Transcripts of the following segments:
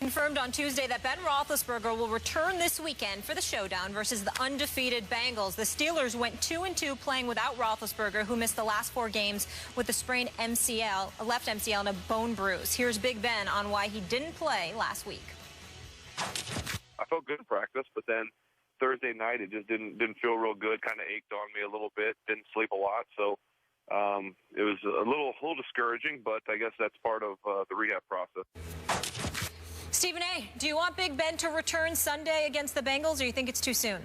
Confirmed on Tuesday that Ben Roethlisberger will return this weekend for the showdown versus the undefeated Bengals. The Steelers went 2-2 playing without Roethlisberger, who missed the last 4 games with a sprained MCL, a left MCL, and a bone bruise. Here's Big Ben on why he didn't play last week. I felt good in practice, but then Thursday night it just didn't feel real good. Kind of ached on me a little bit. Didn't sleep a lot, so it was a little discouraging. But I guess that's part of the rehab process. Stephen A., do you want Big Ben to return Sunday against the Bengals, or you think it's too soon?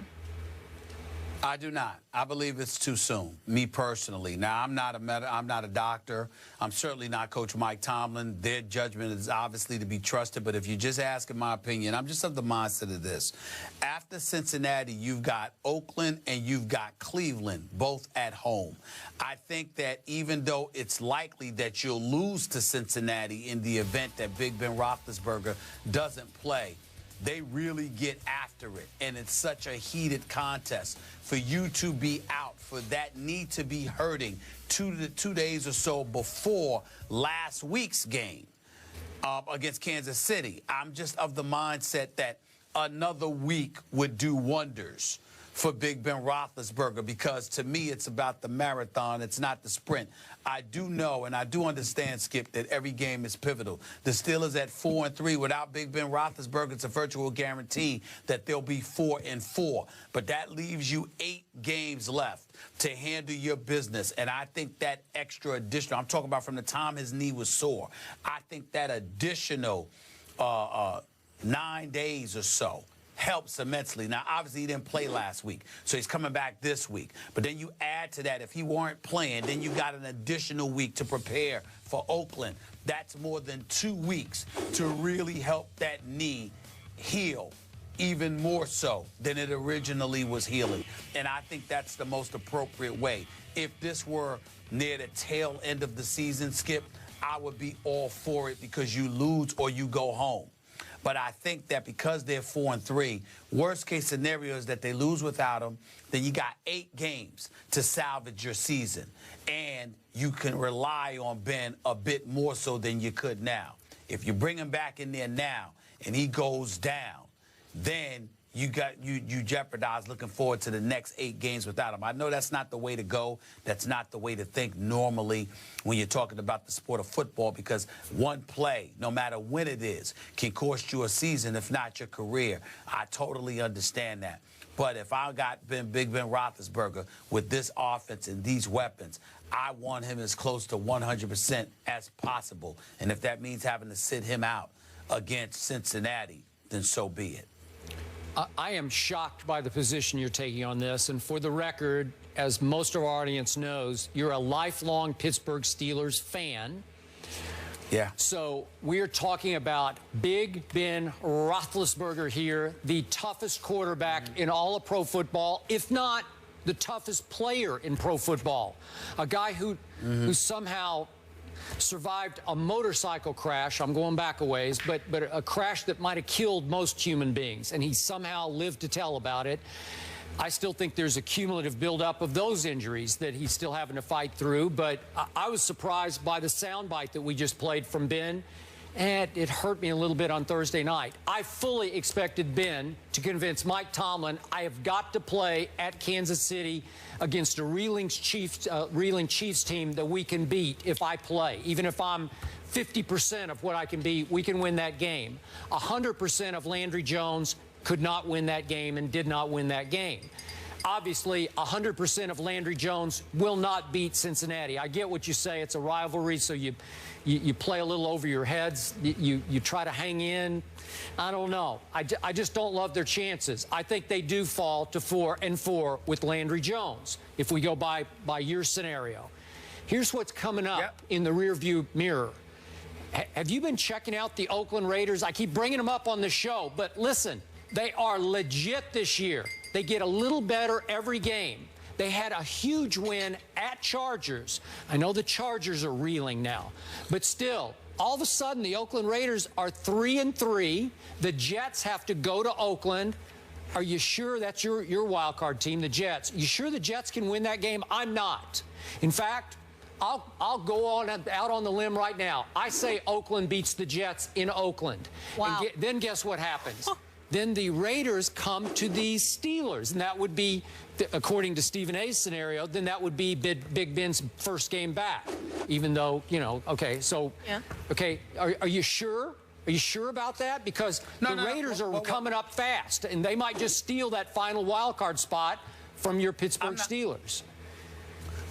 I do not. I believe it's too soon, me personally. Now, I'm not a doctor. I'm certainly not Coach Mike Tomlin. Their judgment is obviously to be trusted. But if you just ask in my opinion, I'm just of the mindset of this. After Cincinnati, you've got Oakland and you've got Cleveland, both at home. I think that even though it's likely that you'll lose to Cincinnati in the event that Big Ben Roethlisberger doesn't play, they really get after it, and it's such a heated contest. For you to be out, for that knee to be hurting 2 days or so before last week's game against Kansas City, I'm just of the mindset that another week would do wonders for Big Ben Roethlisberger, because to me it's about the marathon, it's not the sprint. I do know and I do understand, Skip, that every game is pivotal. The Steelers at 4-3 without Big Ben Roethlisberger, it's a virtual guarantee that they'll be 4-4. But that leaves you 8 games left to handle your business. And I think that extra additional, I'm talking about from the time his knee was sore, I think that additional 9 days or so helps immensely. Now, obviously, he didn't play last week, so he's coming back this week. But then you add to that, if he weren't playing, then you got an additional week to prepare for Oakland. That's more than 2 weeks to really help that knee heal even more so than it originally was healing. And I think that's the most appropriate way. If this were near the tail end of the season, Skip, I would be all for it, because you lose or you go home. But I think that because they're 4-3, worst case scenario is that they lose without him. Then you got 8 games to salvage your season, and you can rely on Ben a bit more so than you could now. If you bring him back in there now and he goes down, then you jeopardize looking forward to the next 8 games without him. I know that's not the way to go. That's not the way to think normally when you're talking about the sport of football, because one play, no matter when it is, can cost you a season, if not your career. I totally understand that. But if I got Big Ben Roethlisberger with this offense and these weapons, I want him as close to 100% as possible. And if that means having to sit him out against Cincinnati, then so be it. I am shocked by the position you're taking on this. And for the record, as most of our audience knows, you're a lifelong Pittsburgh Steelers fan. Yeah. So we're talking about Big Ben Roethlisberger here, the toughest quarterback in all of pro football, if not the toughest player in pro football. A guy who somehow survived a motorcycle crash. I'm going back a ways, but a crash that might have killed most human beings, and he somehow lived to tell about it. I still think there's a cumulative buildup of those injuries that he's still having to fight through, but I was surprised by the soundbite that we just played from Ben, and it hurt me a little bit on Thursday night. I fully expected Ben to convince Mike Tomlin, I have got to play at Kansas City against a reeling Chiefs team that we can beat if I play. Even if I'm 50% of what I can be, we can win that game. 100% of Landry Jones could not win that game and did not win that game. Obviously, 100% of Landry Jones will not beat Cincinnati. I get what you say. It's a rivalry, so you play a little over your heads. You try to hang in. I don't know. I just don't love their chances. I think they do fall to 4-4 with Landry Jones if we go by your scenario. Here's what's coming up in the rearview mirror. Have you been checking out the Oakland Raiders? I keep bringing them up on the show, but listen, they are legit this year. They get a little better every game. They had a huge win at Chargers. I know the Chargers are reeling now, but still, all of a sudden, the Oakland Raiders are 3-3. The Jets have to go to Oakland. Are you sure that's your wild card team, the Jets? You sure the Jets can win that game? I'm not. In fact, I'll go out on the limb right now. I say Oakland beats the Jets in Oakland. Wow. And then guess what happens? Then the Raiders come to the Steelers, and that would be, according to Stephen A's scenario, then that would be Big Ben's first game back. Even though, you know, okay, so, yeah. Okay, are you sure? Are you sure about that? Because the Raiders are coming up fast, and they might just steal that final wild card spot from your Pittsburgh Steelers.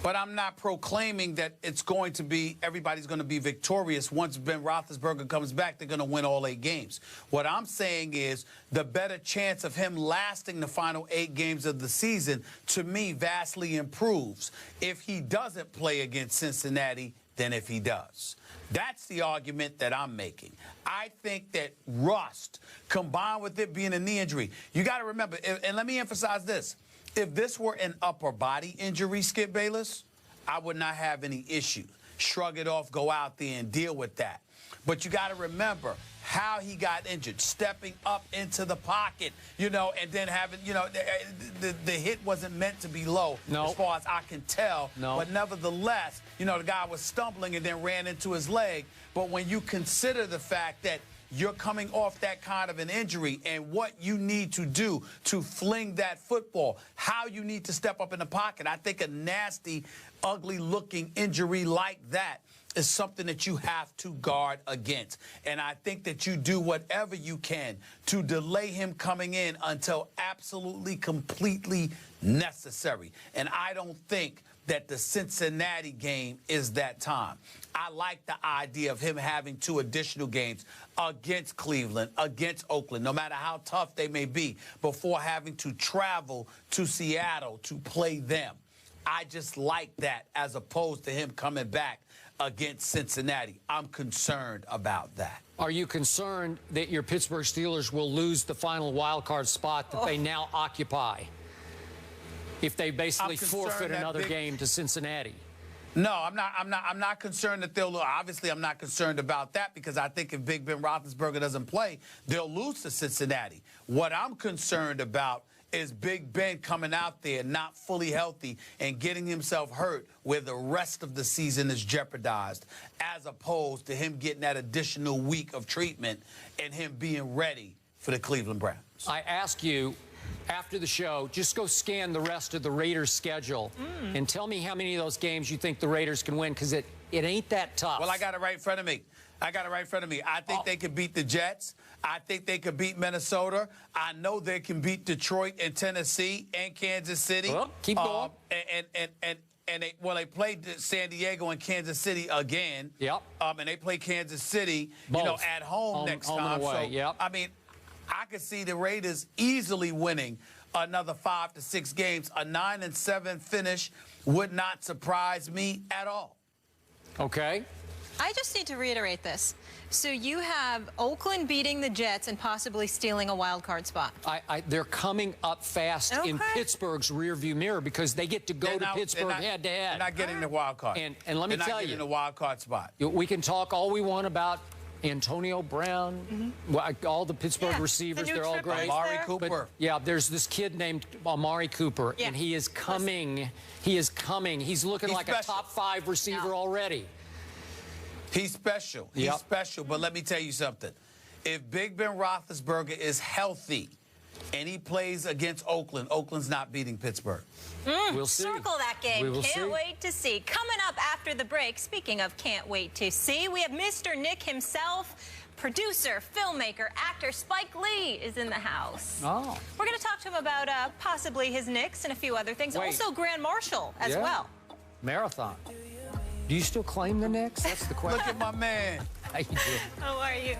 But I'm not proclaiming that it's going to be, everybody's going to be victorious. Once Ben Roethlisberger comes back, they're going to win all 8 games. What I'm saying is the better chance of him lasting the final 8 games of the season, to me, vastly improves if he doesn't play against Cincinnati than if he does. That's the argument that I'm making. I think that rust, combined with it being a knee injury, you got to remember, and let me emphasize this. If this were an upper body injury, Skip Bayless, I would not have any issue. Shrug it off, go out there and deal with that. But you got to remember how he got injured, stepping up into the pocket, you know, and then having, you know, the hit wasn't meant to be low, as far as I can tell. But nevertheless, you know, the guy was stumbling and then ran into his leg. But when you consider the fact that you're coming off that kind of an injury and what you need to do to fling that football, how you need to step up in the pocket, I think a nasty, ugly-looking injury like that is something that you have to guard against. And I think that you do whatever you can to delay him coming in until absolutely, completely necessary. And I don't think that the Cincinnati game is that time. I like the idea of him having 2 additional games against Cleveland, against Oakland, no matter how tough they may be, before having to travel to Seattle to play them. I just like that as opposed to him coming back against Cincinnati. I'm concerned about that. Are you concerned that your Pittsburgh Steelers will lose the final wild card spot that they now occupy if they basically forfeit another game to Cincinnati? No, I'm not concerned that they'll lose. Obviously, I'm not concerned about that because I think if Big Ben Roethlisberger doesn't play, they'll lose to Cincinnati. What I'm concerned about is Big Ben coming out there not fully healthy and getting himself hurt where the rest of the season is jeopardized, as opposed to him getting that additional week of treatment and him being ready for the Cleveland Browns. I ask you, after the show, just go scan the rest of the Raiders' schedule and tell me how many of those games you think the Raiders can win, because it ain't that tough. Well, I got it right in front of me. I think they could beat the Jets. I think they could beat Minnesota. I know they can beat Detroit and Tennessee and Kansas City. Well, keep going. And they played San Diego and Kansas City again. Yep. And they play Kansas City, Both. you know, at home next home time. and away. So, yep. I mean, I could see the Raiders easily winning another 5 to 6 games. A 9-7 finish would not surprise me at all. Okay. I just need to reiterate this. So you have Oakland beating the Jets and possibly stealing a wild card spot. They're coming up fast in Pittsburgh's rearview mirror because they get to go to Pittsburgh head-to-head. They're not getting the wild card. And let me tell you, they're not getting the wild card spot. We can talk all we want about Antonio Brown, all the Pittsburgh receivers, they're all great. Amari Cooper. But, yeah, there's this kid named Amari Cooper, and he is coming. He is coming. He's looking like a top 5 receiver already. He's special. He's special. But let me tell you something. If Big Ben Roethlisberger is healthy and he plays against Oakland, Oakland's not beating Pittsburgh. We'll see. Circle that game. We Can't wait to see. Coming up after the break, speaking of can't wait to see, we have Mr. Nick himself. Producer, filmmaker, actor Spike Lee is in the house. Oh. We're going to talk to him about possibly his Knicks and a few other things. Also, Grand Marshal as well. Marathon. Do you still claim the Knicks? That's the question. Look at my man. How you doing? How are you?